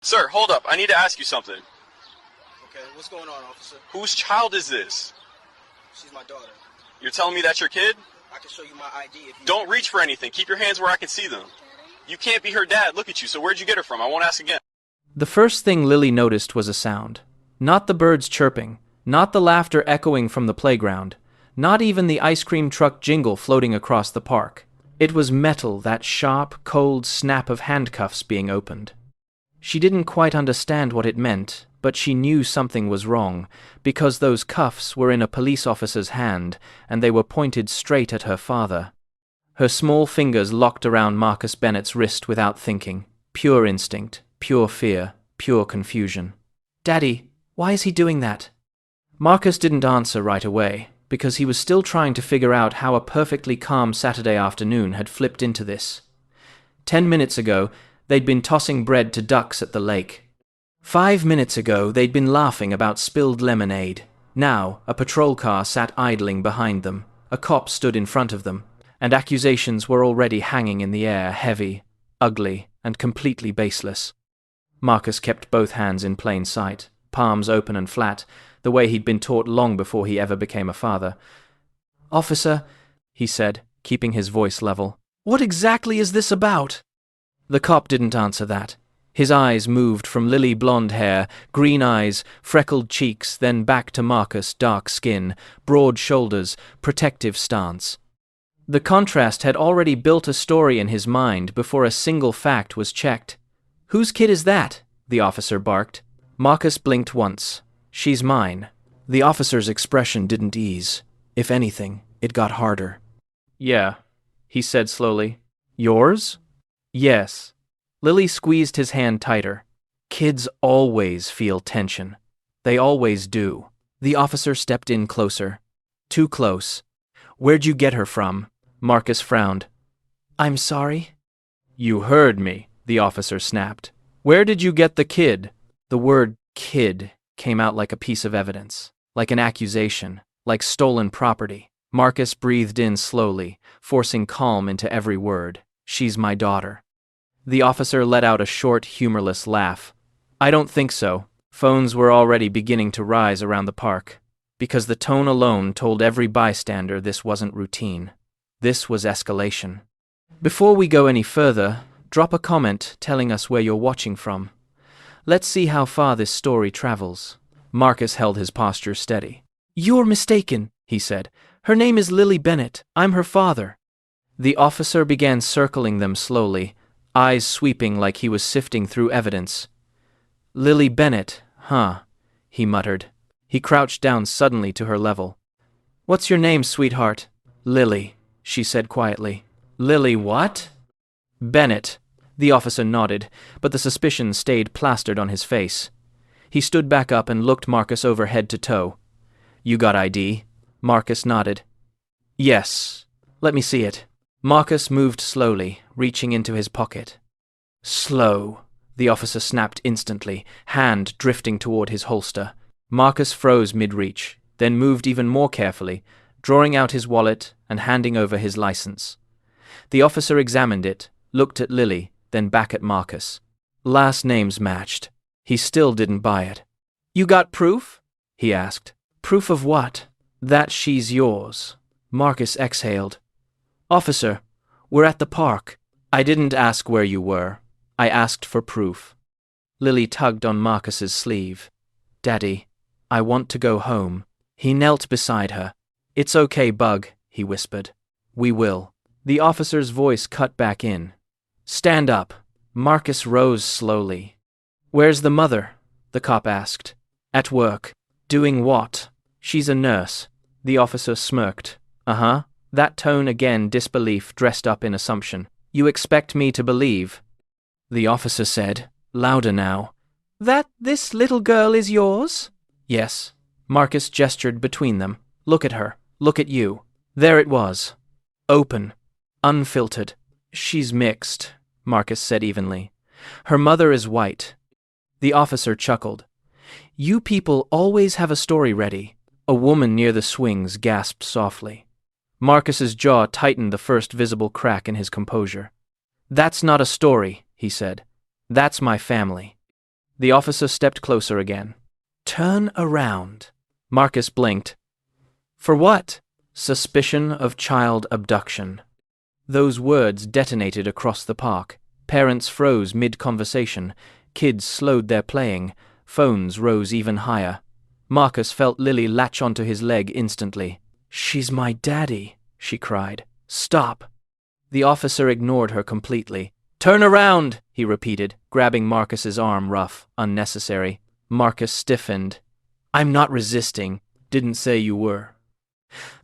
Sir, hold up. I need to ask you something. Okay, what's going on, officer? Whose child is this? She's my daughter. You're telling me that's your kid? I can show you my ID if you... Don't reach for anything. Keep your hands where I can see them. You can't be her dad. Look at you. So where'd you get her from? I won't ask again. The first thing Lily noticed was a sound. Not the birds chirping, not the laughter echoing from the playground, not even the ice cream truck jingle floating across the park. It was metal, that sharp, cold snap of handcuffs being opened. She didn't quite understand what it meant, but she knew something was wrong, because those cuffs were in a police officer's hand, and they were pointed straight at her father. Her small fingers locked around Marcus Bennett's wrist without thinking. Pure instinct, pure fear, pure confusion. "Daddy, why is he doing that?" Marcus didn't answer right away, because he was still trying to figure out how a perfectly calm Saturday afternoon had flipped into this. 10 minutes ago, they'd been tossing bread to ducks at the lake. 5 minutes ago, they'd been laughing about spilled lemonade. Now, a patrol car sat idling behind them. A cop stood in front of them, and accusations were already hanging in the air, heavy, ugly, and completely baseless. Marcus kept both hands in plain sight, palms open and flat, the way he'd been taught long before he ever became a father. "Officer," he said, keeping his voice level, "what exactly is this about?" The cop didn't answer that. His eyes moved from Lily blonde hair, green eyes, freckled cheeks, then back to Marcus, dark skin, broad shoulders, protective stance. The contrast had already built a story in his mind before a single fact was checked. "Whose kid is that?" the officer barked. Marcus blinked once. "She's mine." The officer's expression didn't ease. If anything, it got harder. "Yeah," he said slowly. "Yours?" "Yes." Lily squeezed his hand tighter. Kids always feel tension. They always do. The officer stepped in closer. Too close. "Where'd you get her from?" Marcus frowned. "I'm sorry?" "You heard me," the officer snapped. "Where did you get the kid?" The word kid came out like a piece of evidence, like an accusation, like stolen property. Marcus breathed in slowly, forcing calm into every word. "She's my daughter." The officer let out a short, humorless laugh. "I don't think so." Phones were already beginning to rise around the park, because the tone alone told every bystander this wasn't routine. This was escalation. Before we go any further, drop a comment telling us where you're watching from. Let's see how far this story travels. Marcus held his posture steady. "You're mistaken," he said. "Her name is Lily Bennett. I'm her father." The officer began circling them slowly, eyes sweeping like he was sifting through evidence. "Lily Bennett, huh?" he muttered. He crouched down suddenly to her level. "What's your name, sweetheart?" "Lily," she said quietly. "Lily what?" "Bennett." The officer nodded, but the suspicion stayed plastered on his face. He stood back up and looked Marcus over head to toe. "You got ID?" Marcus nodded. "Yes. Let me see it." Marcus moved slowly, reaching into his pocket. "Slow," the officer snapped instantly, hand drifting toward his holster. Marcus froze mid-reach, then moved even more carefully, drawing out his wallet and handing over his license. The officer examined it, looked at Lily, then back at Marcus. Last names matched. He still didn't buy it. "You got proof?" he asked. "Proof of what?" "That she's yours." Marcus exhaled. "Officer, we're at the park." "I didn't ask where you were. I asked for proof." Lily tugged on Marcus's sleeve. "Daddy, I want to go home." He knelt beside her. "It's okay, Bug," he whispered. "We will." The officer's voice cut back in. "Stand up." Marcus rose slowly. "Where's the mother?" the cop asked. "At work." "Doing what?" "She's a nurse." The officer smirked. "Uh-huh." That tone again, disbelief dressed up in assumption. "You expect me to believe?" The officer said, louder now, "That this little girl is yours?" "Yes." Marcus gestured between them. "Look at her. Look at you." There it was. Open. Unfiltered. "She's mixed," Marcus said evenly. "Her mother is white." The officer chuckled. "You people always have a story ready." A woman near the swings gasped softly. Marcus's jaw tightened the first visible crack in his composure. "That's not a story," he said. "That's my family." The officer stepped closer again. Turn around. Marcus blinked. For what? Suspicion of child abduction. Those words detonated across the park. Parents froze mid-conversation. Kids slowed their playing. Phones rose even higher. Marcus felt Lily latch onto his leg instantly. She's my daddy, she cried. Stop. The officer ignored her completely. Turn around, he repeated, grabbing Marcus's arm rough, unnecessary. Marcus stiffened. I'm not resisting. Didn't say you were.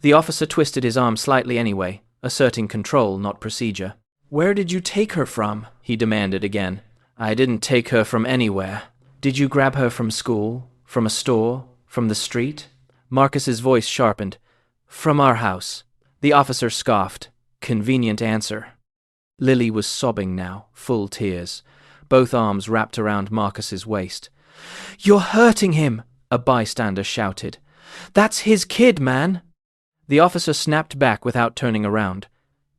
The officer twisted his arm slightly anyway, asserting control, not procedure. Where did you take her from? He demanded again. I didn't take her from anywhere. Did you grab her from school? From a store? From the street? Marcus's voice sharpened. From our house. The officer scoffed. Convenient answer. Lily was sobbing now, full tears, both arms wrapped around Marcus's waist. You're hurting him, a bystander shouted. That's his kid, man. The officer snapped back without turning around.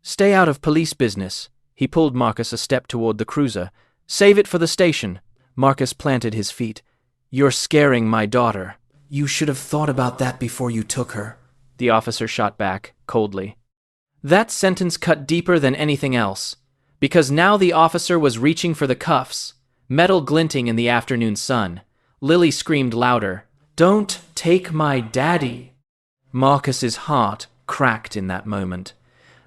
Stay out of police business. He pulled Marcus a step toward the cruiser. Save it for the station. Marcus planted his feet. You're scaring my daughter. You should have thought about that before you took her. The officer shot back, coldly. That sentence cut deeper than anything else, because now the officer was reaching for the cuffs, metal glinting in the afternoon sun. Lily screamed louder. Don't take my daddy. Marcus's heart cracked in that moment.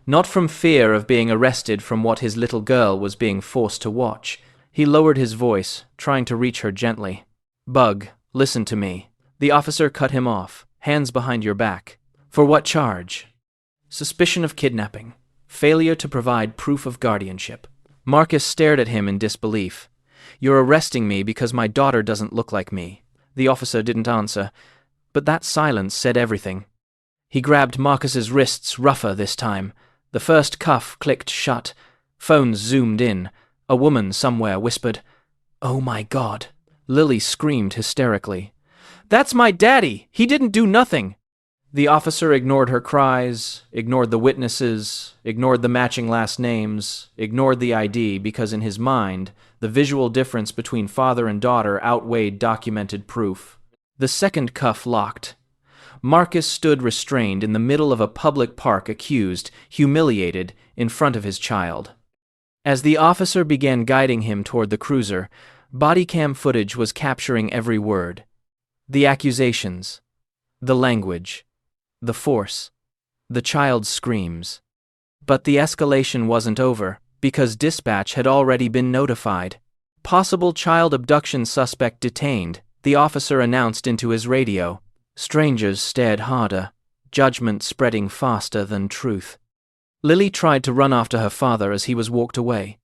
Not from fear of being arrested from what his little girl was being forced to watch. He lowered his voice, trying to reach her gently. Bug, listen to me. The officer cut him off, hands behind your back. For what charge? Suspicion of kidnapping. Failure to provide proof of guardianship. Marcus stared at him in disbelief. You're arresting me because my daughter doesn't look like me. The officer didn't answer, but that silence said everything. He grabbed Marcus's wrists rougher this time. The first cuff clicked shut. Phones zoomed in. A woman somewhere whispered, Oh my God. Lily screamed hysterically. That's my daddy! He didn't do nothing! The officer ignored her cries, ignored the witnesses, ignored the matching last names, ignored the ID because in his mind, the visual difference between father and daughter outweighed documented proof. The second cuff locked. Marcus stood restrained in the middle of a public park, accused, humiliated, in front of his child. As the officer began guiding him toward the cruiser, Bodycam footage was capturing every word. The accusations, the language, the force, the child's screams. But the escalation wasn't over, because dispatch had already been notified. Possible child abduction suspect detained, the officer announced into his radio. Strangers stared harder, judgment spreading faster than truth. Lily tried to run after her father as he was walked away.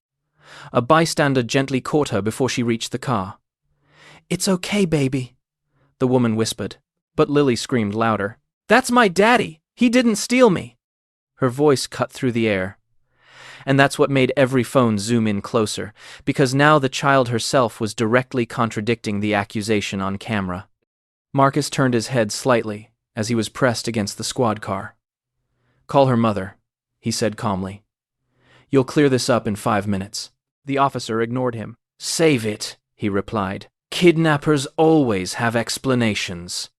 A bystander gently caught her before she reached the car. It's okay, baby, the woman whispered, but Lily screamed louder. That's my daddy! He didn't steal me! Her voice cut through the air. And that's what made every phone zoom in closer, because now the child herself was directly contradicting the accusation on camera. Marcus turned his head slightly as he was pressed against the squad car. Call her mother, he said calmly. You'll clear this up in 5 minutes. The officer ignored him. Save it, he replied. Kidnappers always have explanations.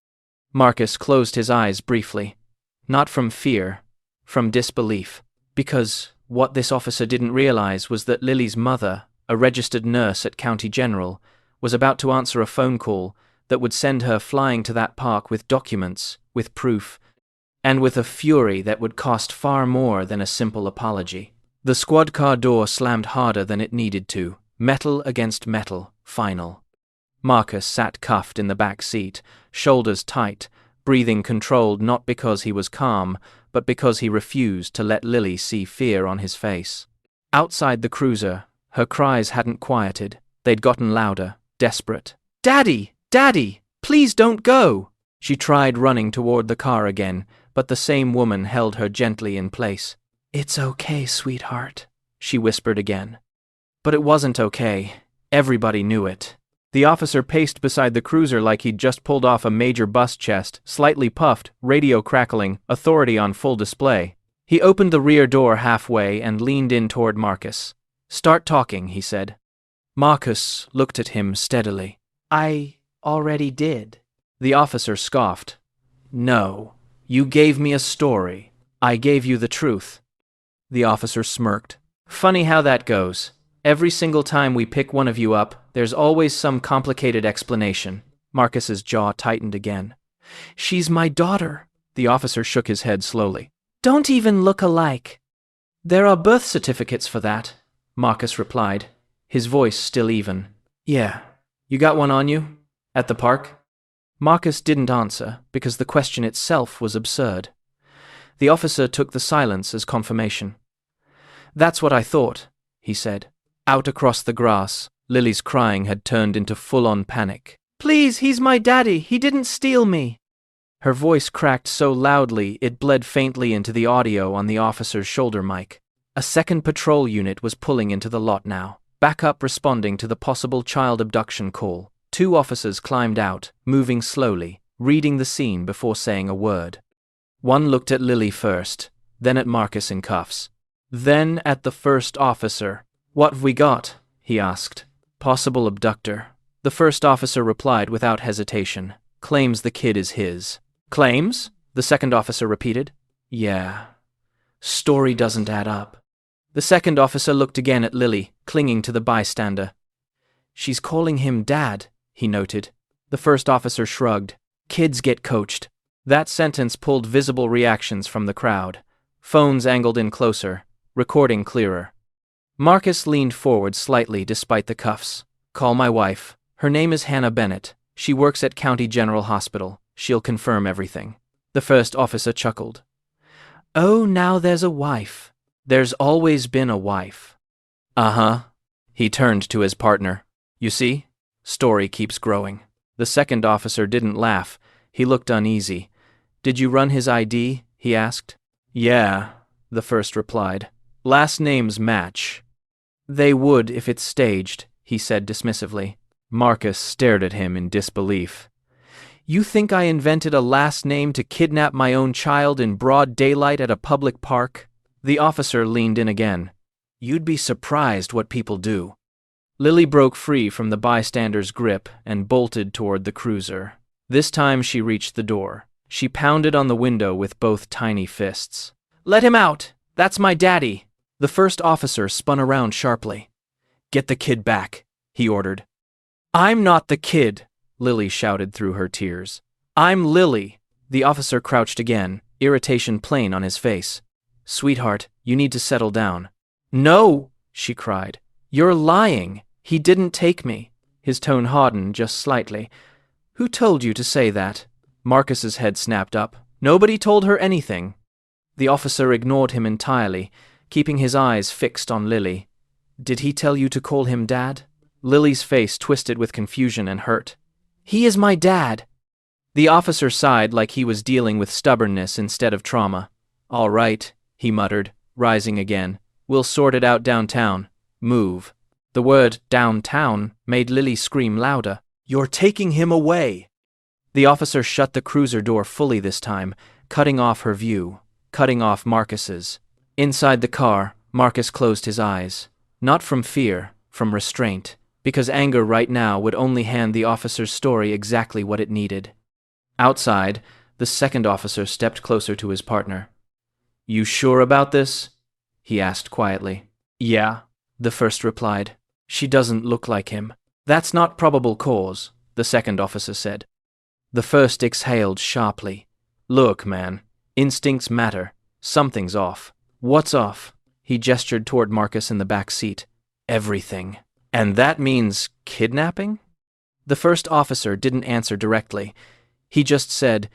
Marcus closed his eyes briefly. Not from fear, from disbelief. Because what this officer didn't realize was that Lily's mother, a registered nurse at County General, was about to answer a phone call that would send her flying to that park with documents, with proof, and with a fury that would cost far more than a simple apology. The squad car door slammed harder than it needed to, metal against metal, final. Marcus sat cuffed in the back seat, shoulders tight, breathing controlled not because he was calm, but because he refused to let Lily see fear on his face. Outside the cruiser, her cries hadn't quieted. They'd gotten louder, desperate. Daddy! Daddy! Please don't go! She tried running toward the car again, but the same woman held her gently in place. It's okay, sweetheart, she whispered again. But it wasn't okay. Everybody knew it. The officer paced beside the cruiser like he'd just pulled off a major bust chest, slightly puffed, radio crackling, authority on full display. He opened the rear door halfway and leaned in toward Marcus. Start talking, he said. Marcus looked at him steadily. I already did. The officer scoffed. No, you gave me a story. I gave you the truth. The officer smirked. Funny how that goes. Every single time we pick one of you up, there's always some complicated explanation. Marcus's jaw tightened again. She's my daughter. The officer shook his head slowly. Don't even look alike. There are birth certificates for that, Marcus replied, his voice still even. Yeah. You got one on you? At the park? Marcus didn't answer because the question itself was absurd. The officer took the silence as confirmation. That's what I thought, he said. Out across the grass, Lily's crying had turned into full-on panic. Please, he's my daddy. He didn't steal me. Her voice cracked so loudly it bled faintly into the audio on the officer's shoulder mic. A second patrol unit was pulling into the lot now, backup responding to the possible child abduction call. 2 officers climbed out, moving slowly, reading the scene before saying a word. One looked at Lily first, then at Marcus in cuffs. Then at the first officer. What've we got? He asked. Possible abductor. The first officer replied without hesitation. Claims the kid is his. Claims? The second officer repeated. Yeah. Story doesn't add up. The second officer looked again at Lily, clinging to the bystander. She's calling him Dad, he noted. The first officer shrugged. Kids get coached. That sentence pulled visible reactions from the crowd. Phones angled in closer, recording clearer. Marcus leaned forward slightly despite the cuffs. Call my wife. Her name is Hannah Bennett. She works at County General Hospital. She'll confirm everything. The first officer chuckled. Oh, now there's a wife. There's always been a wife. Uh-huh. He turned to his partner. You see? Story keeps growing. The second officer didn't laugh. He looked uneasy. Did you run his ID? He asked. Yeah, the first replied. Last names match. They would if it's staged, he said dismissively. Marcus stared at him in disbelief. You think I invented a last name to kidnap my own child in broad daylight at a public park? The officer leaned in again. You'd be surprised what people do. Lily broke free from the bystander's grip and bolted toward the cruiser. This time she reached the door. She pounded on the window with both tiny fists. Let him out! That's my daddy! The first officer spun around sharply. Get the kid back, he ordered. I'm not the kid, Lily shouted through her tears. I'm Lily. The officer crouched again, irritation plain on his face. Sweetheart, you need to settle down. No, she cried. You're lying. He didn't take me. His tone hardened just slightly. Who told you to say that? Marcus's head snapped up. Nobody told her anything. The officer ignored him entirely, keeping his eyes fixed on Lily. Did he tell you to call him Dad? Lily's face twisted with confusion and hurt. He is my dad. The officer sighed like he was dealing with stubbornness instead of trauma. All right, he muttered, rising again. We'll sort it out downtown. Move. The word downtown made Lily scream louder. You're taking him away. The officer shut the cruiser door fully this time, cutting off her view, cutting off Marcus's. Inside the car, Marcus closed his eyes. Not from fear, from restraint, because anger right now would only hand the officer's story exactly what it needed. Outside, the second officer stepped closer to his partner. You sure about this? He asked quietly. Yeah, the first replied. She doesn't look like him. That's not probable cause, the second officer said. The first exhaled sharply. Look, man, instincts matter. Something's off. What's off? He gestured toward Marcus in the back seat. Everything. And that means kidnapping? The first officer didn't answer directly. He just said,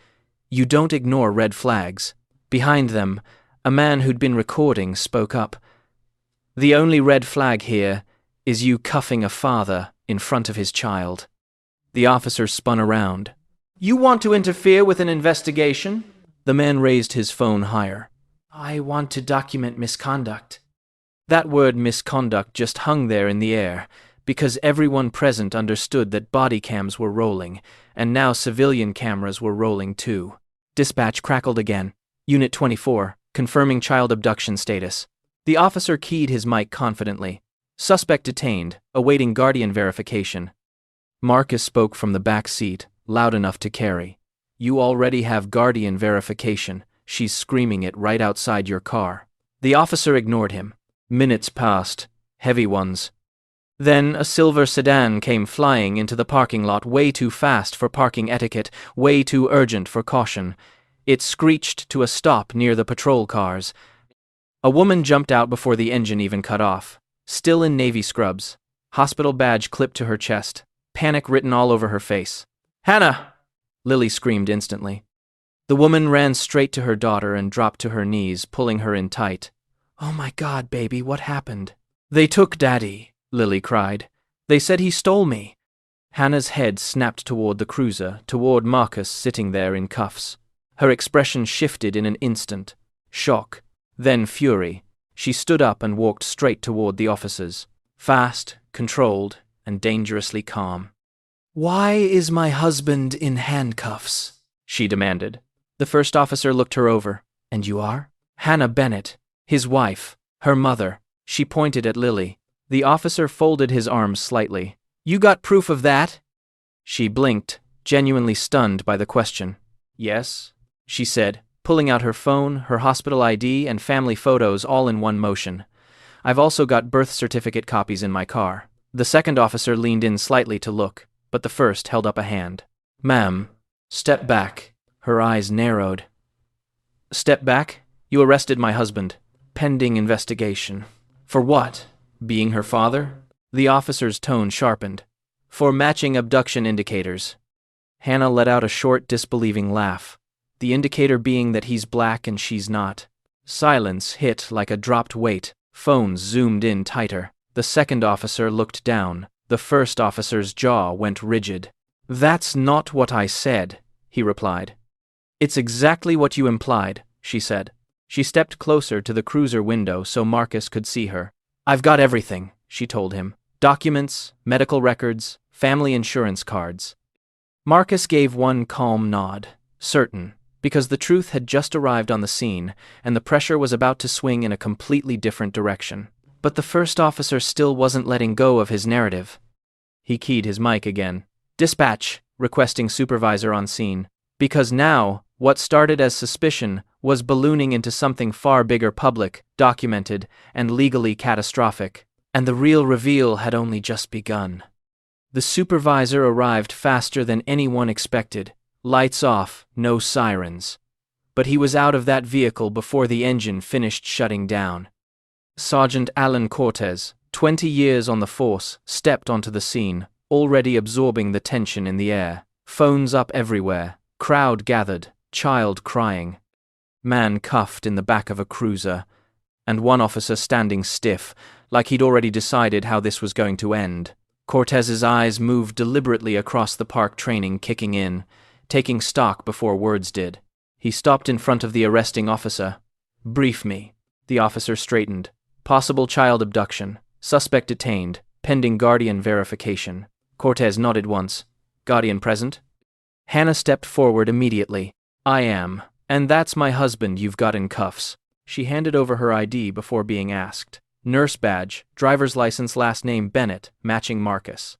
You don't ignore red flags. Behind them, a man who'd been recording spoke up. The only red flag here is you cuffing a father in front of his child. The officer spun around. You want to interfere with an investigation? The man raised his phone higher. I want to document misconduct. That word misconduct just hung there in the air, because everyone present understood that body cams were rolling, and now civilian cameras were rolling too. Dispatch crackled again. Unit 24, confirming child abduction status. The officer keyed his mic confidently. Suspect detained, awaiting guardian verification. Marcus spoke from the back seat, loud enough to carry. You already have guardian verification. She's screaming it right outside your car. The officer ignored him. Minutes passed, heavy ones. Then a silver sedan came flying into the parking lot, way too fast for parking etiquette, way too urgent for caution. It screeched to a stop near the patrol cars. A woman jumped out before the engine even cut off, still in navy scrubs, hospital badge clipped to her chest, panic written all over her face. "Hannah!" Lily screamed instantly. The woman ran straight to her daughter and dropped to her knees, pulling her in tight. "Oh my God, baby, what happened?" "They took Daddy," Lily cried. "They said he stole me." Hannah's head snapped toward the cruiser, toward Marcus sitting there in cuffs. Her expression shifted in an instant. Shock, then fury. She stood up and walked straight toward the officers. Fast, controlled, and dangerously calm. "Why is my husband in handcuffs?" she demanded. The first officer looked her over. "And you are?" "Hannah Bennett, his wife, her mother." She pointed at Lily. The officer folded his arms slightly. "You got proof of that?" She blinked, genuinely stunned by the question. "Yes," she said, pulling out her phone, her hospital ID, and family photos all in one motion. "I've also got birth certificate copies in my car." The second officer leaned in slightly to look, but the first held up a hand. "Ma'am, step back." Her eyes narrowed. "Step back? You arrested my husband. Pending investigation." "For what? Being her father?" The officer's tone sharpened. "For matching abduction indicators." Hannah let out a short, disbelieving laugh. The indicator being that he's black and she's not. Silence hit like a dropped weight. Phones zoomed in tighter. The second officer looked down. The first officer's jaw went rigid. "That's not what I said," he replied. "It's exactly what you implied," she said. She stepped closer to the cruiser window so Marcus could see her. "I've got everything," she told him. "Documents, medical records, family insurance cards." Marcus gave one calm nod, certain, because the truth had just arrived on the scene, and the pressure was about to swing in a completely different direction. But the first officer still wasn't letting go of his narrative. He keyed his mic again. "Dispatch," requesting supervisor on scene. Because now, what started as suspicion was ballooning into something far bigger, public, documented, and legally catastrophic. And the real reveal had only just begun. The supervisor arrived faster than anyone expected. Lights off, no sirens. But he was out of that vehicle before the engine finished shutting down. Sergeant Alan Cortez, 20 years on the force, stepped onto the scene, already absorbing the tension in the air. Phones up everywhere, crowd gathered, child crying. Man cuffed in the back of a cruiser, and one officer standing stiff, like he'd already decided how this was going to end. Cortez's eyes moved deliberately across the park, training kicking in, taking stock before words did. He stopped in front of the arresting officer. "Brief me." The officer straightened. "Possible child abduction. Suspect detained. Pending guardian verification." Cortez nodded once. "Guardian present?" Hannah stepped forward immediately. "I am. And that's my husband you've got in cuffs." She handed over her ID before being asked. Nurse badge, driver's license, last name Bennett, matching Marcus.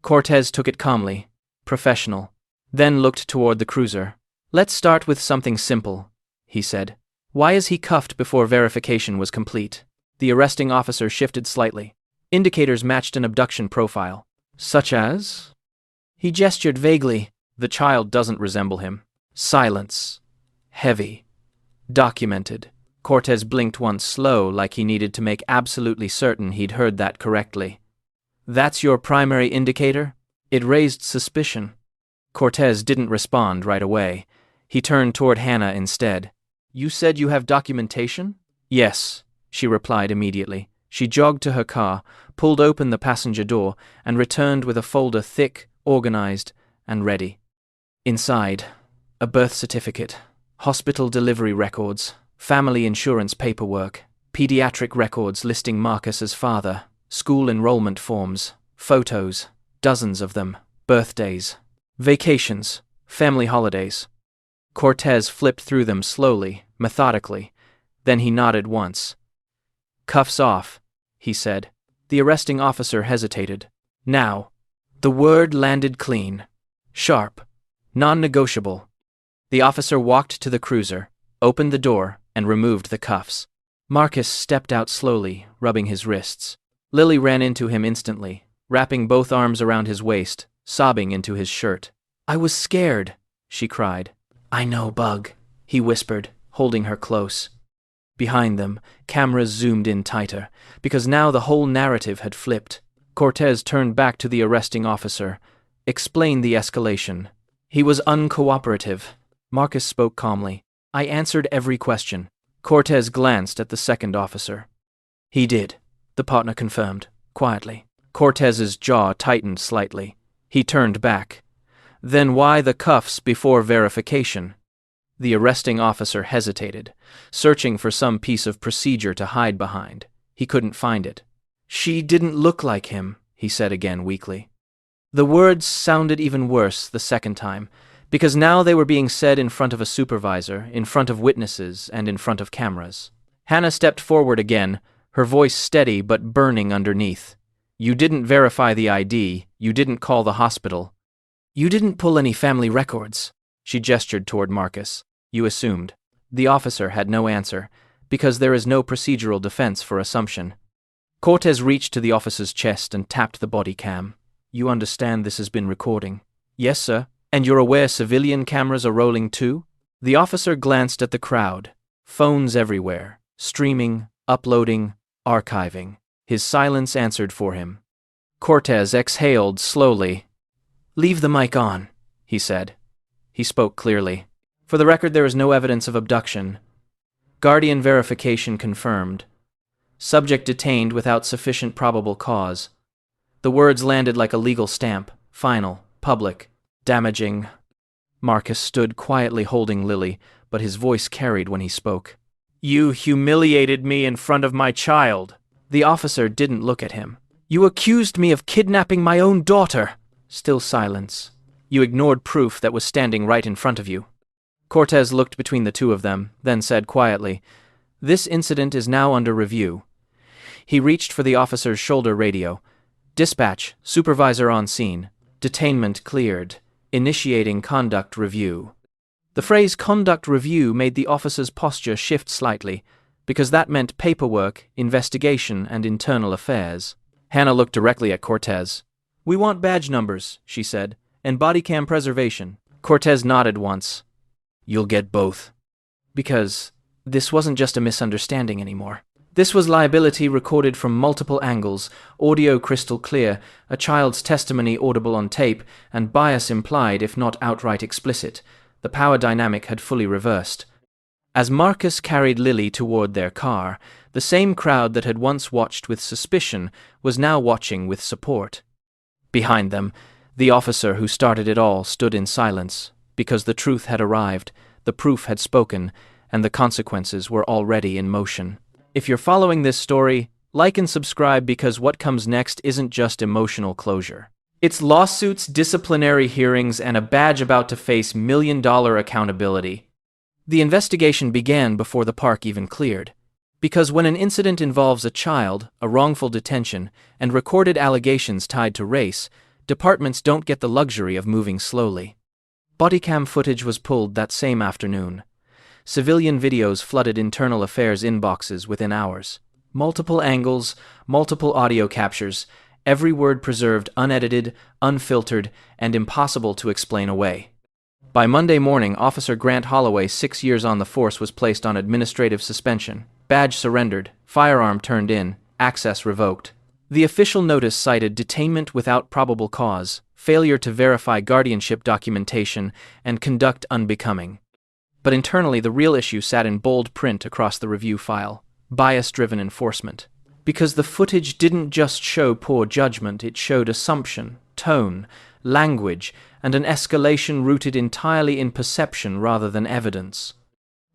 Cortez took it calmly, professional, then looked toward the cruiser. "Let's start with something simple," he said. "Why is he cuffed before verification was complete?" The arresting officer shifted slightly. Indicators matched an abduction profile. "Such as?" He gestured vaguely. "The child doesn't resemble him." Silence. Heavy. Documented. Cortez blinked once, slow, like he needed to make absolutely certain he'd heard that correctly. "That's your primary indicator?" It raised suspicion. Cortez didn't respond right away. He turned toward Hannah instead. "You said you have documentation?" "Yes," she replied immediately. She jogged to her car, pulled open the passenger door, and returned with a folder thick, organized, and ready. Inside, a birth certificate, hospital delivery records, family insurance paperwork, pediatric records listing Marcus as father, school enrollment forms, photos, dozens of them, birthdays, vacations, family holidays. Cortez flipped through them slowly, methodically. Then he nodded once. "Cuffs off," he said. The arresting officer hesitated. "Now." The word landed clean. Sharp. Non-negotiable. The officer walked to the cruiser, opened the door, and removed the cuffs. Marcus stepped out slowly, rubbing his wrists. Lily ran into him instantly, wrapping both arms around his waist, sobbing into his shirt. "I was scared," she cried. "I know, Bug," he whispered, holding her close. Behind them, cameras zoomed in tighter, because now the whole narrative had flipped. Cortez turned back to the arresting officer, explained the escalation. He was uncooperative. Marcus spoke calmly. "I answered every question." Cortez glanced at the second officer. "He did," the partner confirmed, quietly. Cortez's jaw tightened slightly. He turned back. "Then why the cuffs before verification?" The arresting officer hesitated, searching for some piece of procedure to hide behind. He couldn't find it. "She didn't look like him," he said again weakly. The words sounded even worse the second time, because now they were being said in front of a supervisor, in front of witnesses, and in front of cameras. Hannah stepped forward again, her voice steady but burning underneath. "You didn't verify the ID, you didn't call the hospital. You didn't pull any family records." She gestured toward Marcus. "You assumed." The officer had no answer, because there is no procedural defense for assumption. Cortez reached to the officer's chest and tapped the body cam. "You understand this has been recording?" "Yes, sir. And you're aware civilian cameras are rolling too?" The officer glanced at the crowd. Phones everywhere, streaming, uploading, archiving. His silence answered for him. Cortez exhaled slowly. "Leave the mic on," he said. He spoke clearly. "For the record, there is no evidence of abduction. Guardian verification confirmed. Subject detained without sufficient probable cause." The words landed like a legal stamp. Final, public, damaging. Marcus stood quietly holding Lily, but his voice carried when he spoke. "You humiliated me in front of my child." The officer didn't look at him. "You accused me of kidnapping my own daughter." Still silence. "You ignored proof that was standing right in front of you." Cortez looked between the two of them, then said quietly, "This incident is now under review." He reached for the officer's shoulder radio. "Dispatch, supervisor on scene. Detainment cleared. Initiating conduct review." The phrase conduct review made the officer's posture shift slightly, because that meant paperwork, investigation, and internal affairs. Hannah looked directly at Cortez. "We want badge numbers," she said, "and bodycam preservation." Cortez nodded once. "You'll get both." Because this wasn't just a misunderstanding anymore. This was liability recorded from multiple angles, audio crystal clear, a child's testimony audible on tape, and bias implied if not outright explicit. The power dynamic had fully reversed. As Marcus carried Lily toward their car, the same crowd that had once watched with suspicion was now watching with support. Behind them, the officer who started it all stood in silence, because the truth had arrived, the proof had spoken, and the consequences were already in motion. If you're following this story, like and subscribe, because what comes next isn't just emotional closure. It's lawsuits, disciplinary hearings, and a badge about to face million-dollar accountability. The investigation began before the park even cleared. Because when an incident involves a child, a wrongful detention, and recorded allegations tied to race, departments don't get the luxury of moving slowly. Bodycam footage was pulled that same afternoon. Civilian videos flooded internal affairs inboxes within hours. Multiple angles, multiple audio captures, every word preserved unedited, unfiltered, and impossible to explain away. By Monday morning, Officer Grant Holloway, 6 years on the force, was placed on administrative suspension. Badge surrendered, firearm turned in, access revoked. The official notice cited detainment without probable cause, failure to verify guardianship documentation, and conduct unbecoming. But internally, the real issue sat in bold print across the review file: bias-driven enforcement. Because the footage didn't just show poor judgment, it showed assumption, tone, language, and an escalation rooted entirely in perception rather than evidence.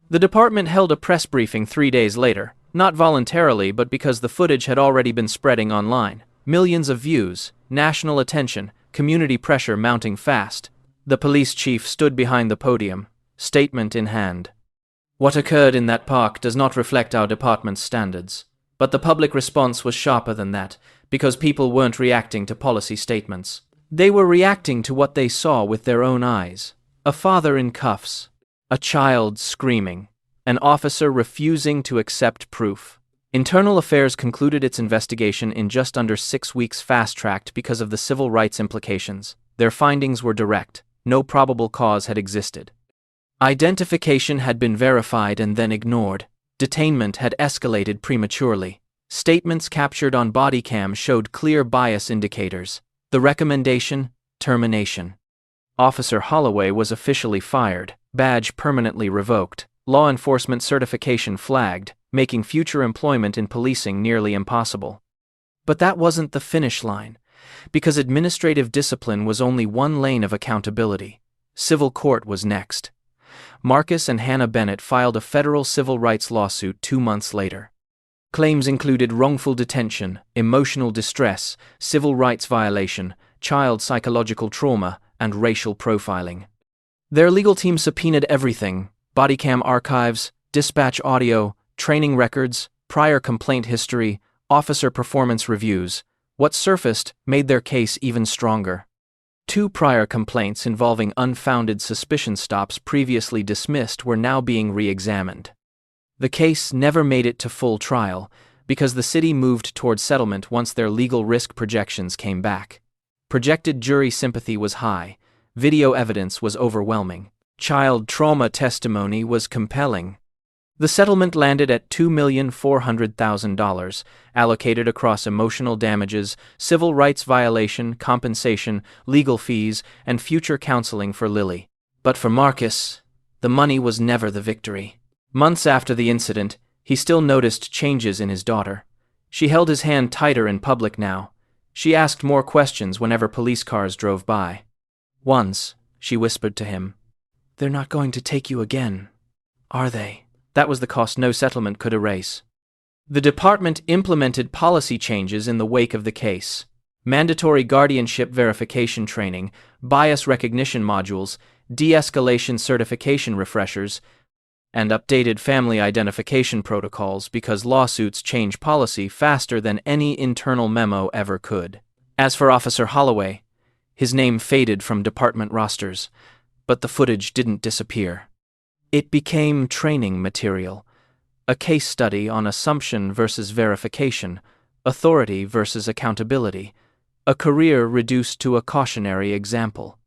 The department held a press briefing 3 days later, not voluntarily, but because the footage had already been spreading online. Millions of views, national attention, community pressure mounting fast. The police chief stood behind the podium, statement in hand. "What occurred in that park does not reflect our department's standards. But the public response was sharper than that, because people weren't reacting to policy statements. They were reacting to what they saw with their own eyes. A father in cuffs, a child screaming, an officer refusing to accept proof. Internal Affairs concluded its investigation in just under 6 weeks, fast-tracked because of the civil rights implications. Their findings were direct. No probable cause had existed. Identification had been verified and then ignored. Detainment had escalated prematurely. Statements captured on Bodycam showed clear bias indicators. The recommendation: termination. Officer Holloway was officially fired, badge permanently revoked, law enforcement certification flagged, making future employment in policing nearly impossible. But that wasn't the finish line, because administrative discipline was only one lane of accountability. Civil court was next. Marcus and Hannah Bennett filed a federal civil rights lawsuit 2 months later. Claims included wrongful detention, emotional distress, civil rights violation, child psychological trauma, and racial profiling. Their legal team subpoenaed everything: Bodycam archives, dispatch audio, training records, prior complaint history, officer performance reviews. What surfaced made their case even stronger. 2 prior complaints involving unfounded suspicion stops previously dismissed were now being re-examined. The case never made it to full trial because the city moved toward settlement once their legal risk projections came back. Projected jury sympathy was high, video evidence was overwhelming, child trauma testimony was compelling. The settlement landed at $2,400,000, allocated across emotional damages, civil rights violation, compensation, legal fees, and future counseling for Lily. But for Marcus, the money was never the victory. Months after the incident, he still noticed changes in his daughter. She held his hand tighter in public now. She asked more questions whenever police cars drove by. Once, she whispered to him, "They're not going to take you again, are they?" That was the cost no settlement could erase. The department implemented policy changes in the wake of the case. Mandatory guardianship verification training, bias recognition modules, de-escalation certification refreshers, and updated family identification protocols because lawsuits change policy faster than any internal memo ever could. As for Officer Holloway, his name faded from department rosters, but the footage didn't disappear. It became training material, a case study on assumption versus verification, authority versus accountability, a career reduced to a cautionary example.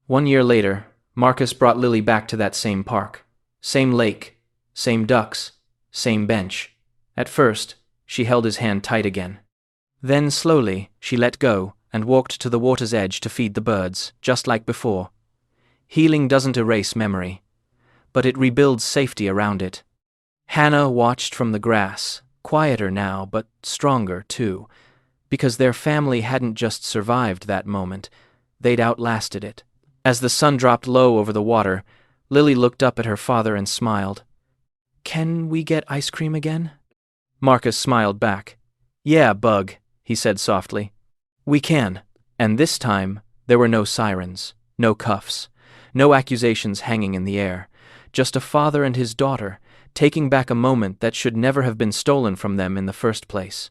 1 year later, Marcus brought Lily back to that same park. Same lake, same ducks, same bench. At first, she held his hand tight again. Then slowly, she let go and walked to the water's edge to feed the birds, just like before. Healing doesn't erase memory, but it rebuilds safety around it. Hannah watched from the grass, quieter now, but stronger too, because their family hadn't just survived that moment, they'd outlasted it. As the sun dropped low over the water, Lily looked up at her father and smiled. "Can we get ice cream again?" Marcus smiled back. "Yeah, Bug," he said softly. "We can." And this time, there were no sirens, no cuffs, no accusations hanging in the air, just a father and his daughter, taking back a moment that should never have been stolen from them in the first place.